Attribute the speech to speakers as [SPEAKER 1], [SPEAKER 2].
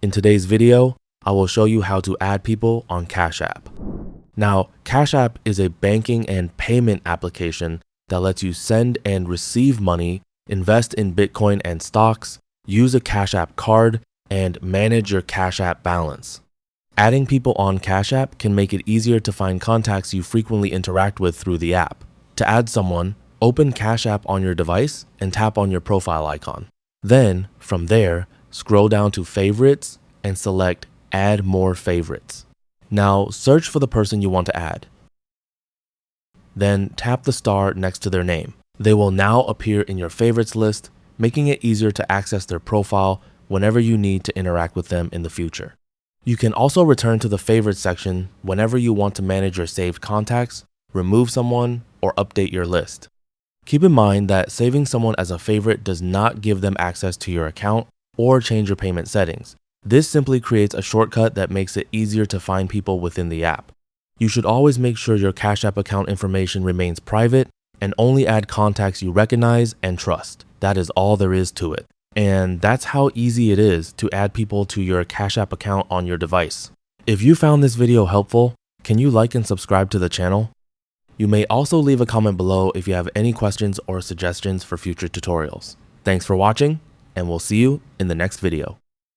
[SPEAKER 1] In today's video, I will show you how to add people on Cash App. Now, Cash App is a banking and payment application that lets you send and receive money, invest in Bitcoin and stocks, use a Cash App card, and manage your Cash App balance. Adding people on Cash App can make it easier to find contacts you frequently interact with through the app. To add someone, open Cash App on your device and tap on your profile icon. Then, from there, scroll down to Favorites and select Add More Favorites. Now, search for the person you want to add. Then tap the star next to their name. They will now appear in your favorites list, making it easier to access their profile whenever you need to interact with them in the future. You can also return to the favorites section whenever you want to manage your saved contacts, remove someone, or update your list. Keep in mind that saving someone as a favorite does not give them access to your account or change your payment settings. This simply creates a shortcut that makes it easier to find people within the app. You should always make sure your Cash App account information remains private and only add contacts you recognize and trust. That is all there is to it. And that's how easy it is to add people to your Cash App account on your device. If you found this video helpful, can you like and subscribe to the channel? You may also leave a comment below if you have any questions or suggestions for future tutorials. Thanks for watching, and we'll see you in the next video.